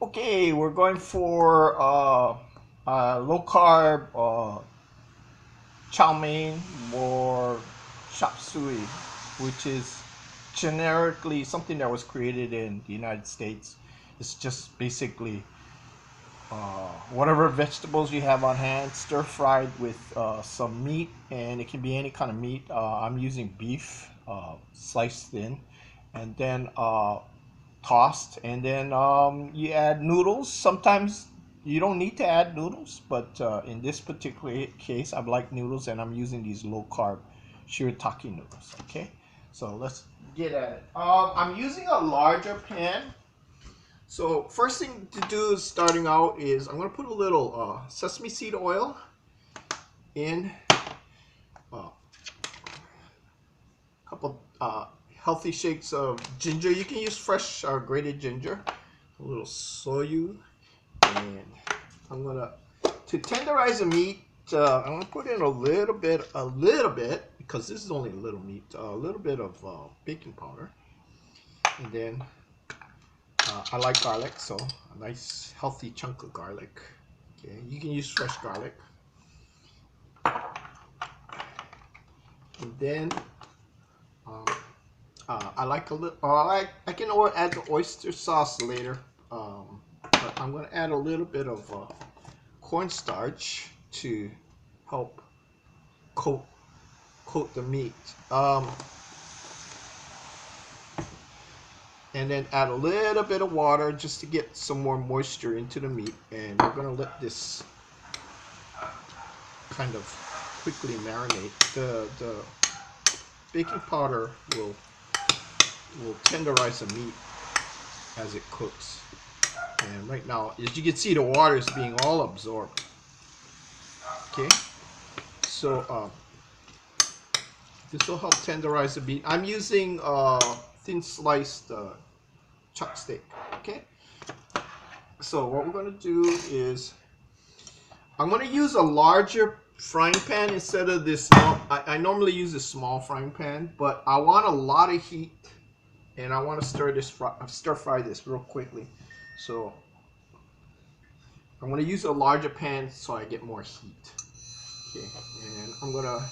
Okay, we're going for low carb chow mein or chop suey, which is generically something that was created in the United States. It's just basically whatever vegetables you have on hand, stir fried with some meat, and it can be any kind of meat. I'm using beef, sliced thin, and then tossed, and then you add noodles. Sometimes you don't need to add noodles, but in this particular case I like noodles, and I'm using these low carb Shirataki noodles. Okay, so let's get at it. I'm using a larger pan. So first thing to do is starting out is I'm going to put a little sesame seed oil in, a couple healthy shakes of ginger. You can use fresh grated ginger, a little soyu, and I'm gonna to tenderize the meat. I'm gonna put in a little bit, because this is only a little meat, a little bit of baking powder, and then I like garlic, so a nice healthy chunk of garlic. Okay, you can use fresh garlic, and then um, I like a little. I can add the oyster sauce later, but I'm gonna add a little bit of cornstarch to help coat the meat, and then add a little bit of water just to get some more moisture into the meat, and we're gonna let this kind of quickly marinate. The baking powder will tenderize the meat as it cooks, and right now, as you can see, the water is being all absorbed. Okay, so this will help tenderize the meat. I'm using thin sliced chuck steak. Okay, so what we're going to do is I'm going to use a larger frying pan instead of this. I normally use a small frying pan, but I want a lot of heat, and I want to stir fry this real quickly. So I'm going to use a larger pan so I get more heat. Okay, and I'm going to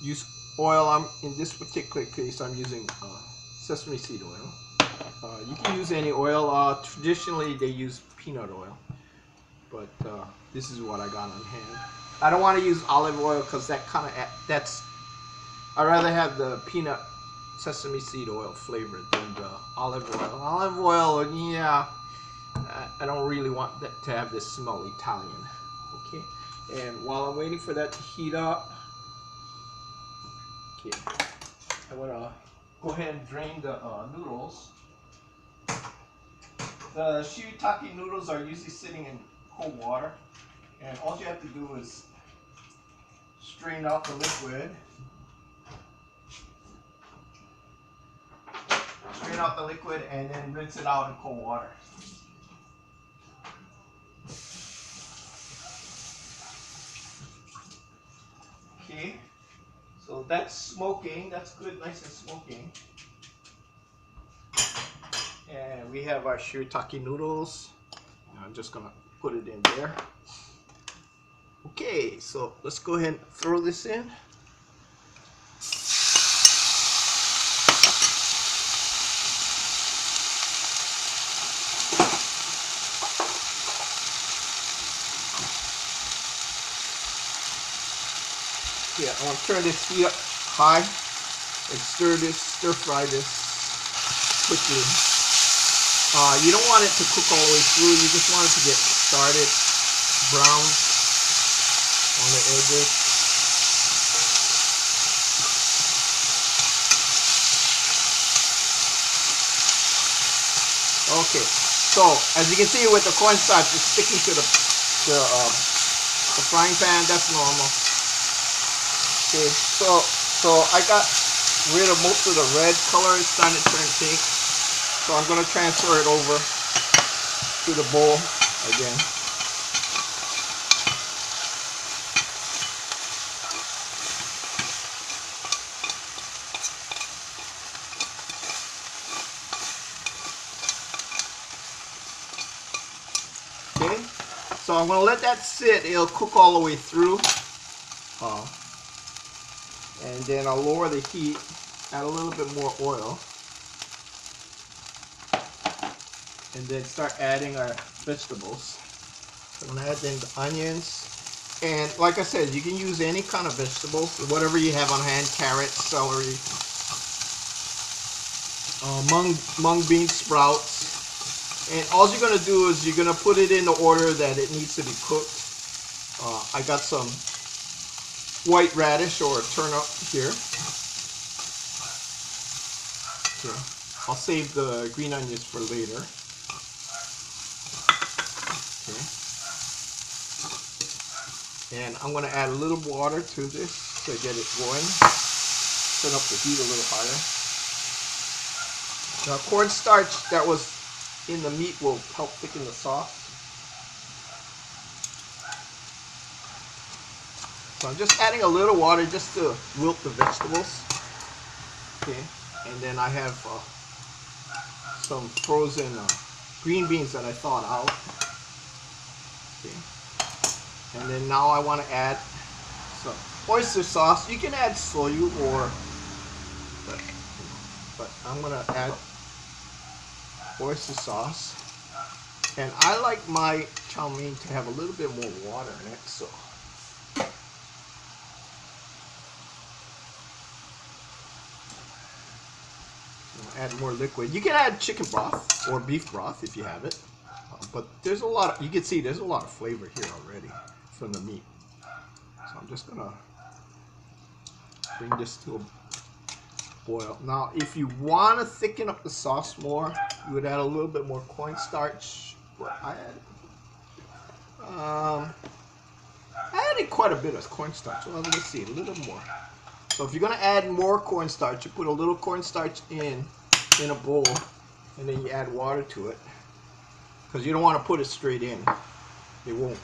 use oil. In this particular case, I'm using sesame seed oil. You can use any oil. Traditionally, they use peanut oil, but this is what I got on hand. I don't want to use olive oil because that's. I rather have the peanut sesame seed oil flavor than the olive oil. Olive oil, yeah, I don't really want that to have this smell Italian. Okay, and while I'm waiting for that to heat up, okay, I want to go ahead and drain the noodles. The shirataki noodles are usually sitting in cold water, and all you have to do is strain out the liquid. Strain out the liquid and then rinse it out in cold water. Okay, so that's smoking. That's good, nice and smoking. And we have our shirataki noodles. I'm just gonna put it in there. Okay, so let's go ahead and throw this in. Yeah, I want to turn this heat up high and stir fry this quickly. You don't want it to cook all the way through. You just want it to get started brown on the edges. Okay, so as you can see with the cornstarch, it's sticking to the frying pan. That's normal. Okay, so I got rid of most of the red color. It's starting to turn pink. So I'm going to transfer it over to the bowl again. So I'm gonna let that sit. It'll cook all the way through. And then I'll lower the heat, add a little bit more oil, and then start adding our vegetables. So I'm gonna add in the onions. And like I said, you can use any kind of vegetables, whatever you have on hand, carrots, celery, mung bean sprouts. And all you're going to do is you're going to put it in the order that it needs to be cooked. I got some white radish or turnip here. Okay. I'll save the green onions for later. Okay. And I'm going to add a little water to this to get it going. Turn up the heat a little higher. Now, cornstarch that was in the meat will help thicken the sauce. So I'm just adding a little water just to wilt the vegetables. Okay, and then I have some frozen green beans that I thawed out. Okay. And then now I want to add some oyster sauce. You can add soyu but I'm going to add oyster sauce. And I like my chow mein to have a little bit more water in it, so add more liquid. You can add chicken broth or beef broth if you have it, but there's a lot of, you can see there's a lot of flavor here already from the meat. So I'm just gonna bring this to a boil. Now if you want to thicken up the sauce more, you would add a little bit more cornstarch, but I added quite a bit of cornstarch. Well, let's see, a little more. So if you're gonna add more cornstarch, you put a little cornstarch in a bowl, and then you add water to it, because you don't want to put it straight in. It won't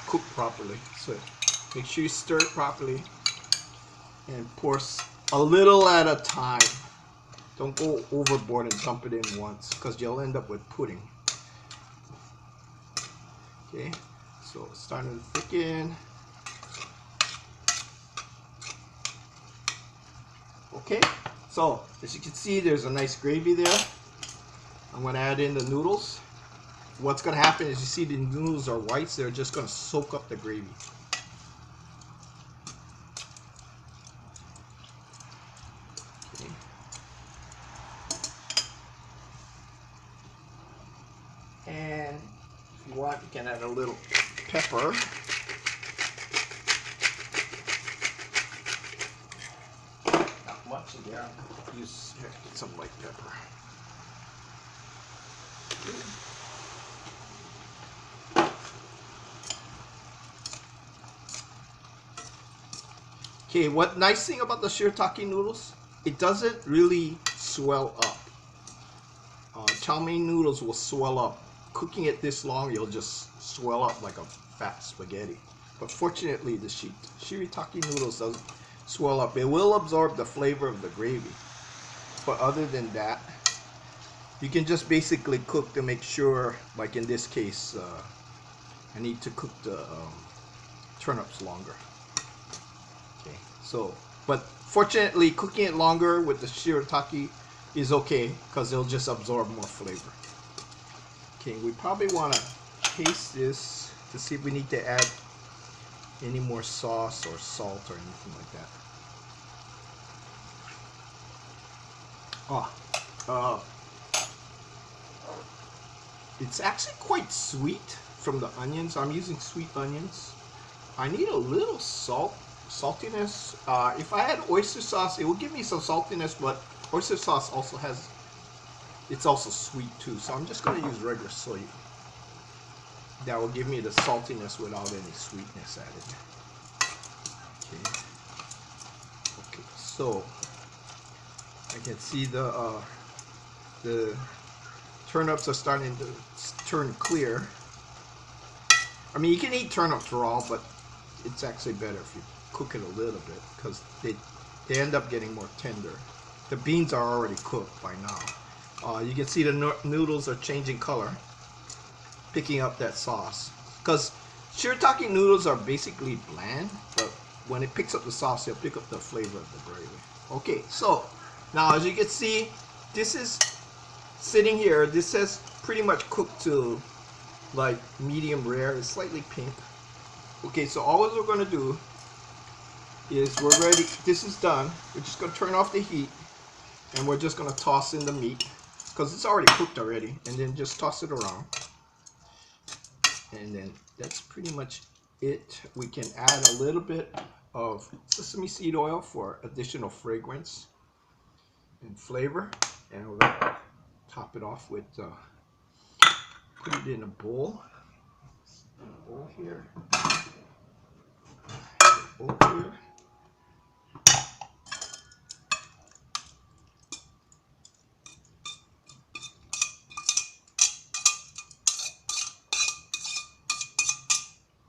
cook properly. So make sure you stir it properly and pour a little at a time. Don't go overboard and dump it in once, because you'll end up with pudding. Okay, so it's starting to thicken. Okay, so as you can see, there's a nice gravy there. I'm going to add in the noodles. What's going to happen is, you see the noodles are white, so they're just going to soak up the gravy. Okay. And if you want, you can add a little pepper. Not much in there. Use here, get some white pepper. Okay, what nice thing about the Shirataki noodles, it doesn't really swell up. Chow mein noodles will swell up. Cooking it this long, you'll just swell up like a fat spaghetti. But fortunately, the Shirataki noodles doesn't swell up. It will absorb the flavor of the gravy. But other than that, you can just basically cook to make sure, like in this case, I need to cook the turnips longer. Okay, so, but fortunately, cooking it longer with the Shirataki is okay, because it'll just absorb more flavor. Okay, we probably want to taste this to see if we need to add any more sauce or salt or anything like that. It's actually quite sweet from the onions. I'm using sweet onions. I need a little saltiness. If I had oyster sauce, it would give me some saltiness, but oyster sauce also has, it's also sweet too. So I'm just going to use regular soy. That will give me the saltiness without any sweetness added. Okay. Okay. So I can see the turnips are starting to turn clear. I mean, you can eat turnips raw, but it's actually better if you cook it a little bit, because they end up getting more tender. The beans are already cooked by now. You can see the noodles are changing color. picking up that sauce. Because shirataki noodles are basically bland, but when it picks up the sauce, it'll pick up the flavor of the gravy. Okay, so now as you can see, this is sitting here. This says pretty much cooked to like medium rare. It's slightly pink. Okay, so all we're going to do is we're ready. This is done. We're just going to turn off the heat, and we're just going to toss in the meat because it's already cooked already, and then just toss it around. And then that's pretty much it. We can add a little bit of sesame seed oil for additional fragrance and flavor, and we're going to top it off with put it in a bowl. Bowl here. Bowl here.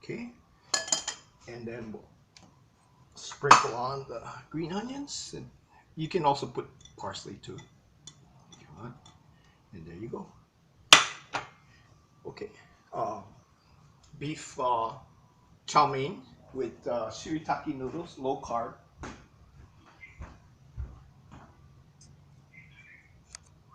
Okay, and then we'll sprinkle on the green onions, and you can also put parsley too if you want. And there you go. Okay, beef chow mein with shirataki noodles, low carb.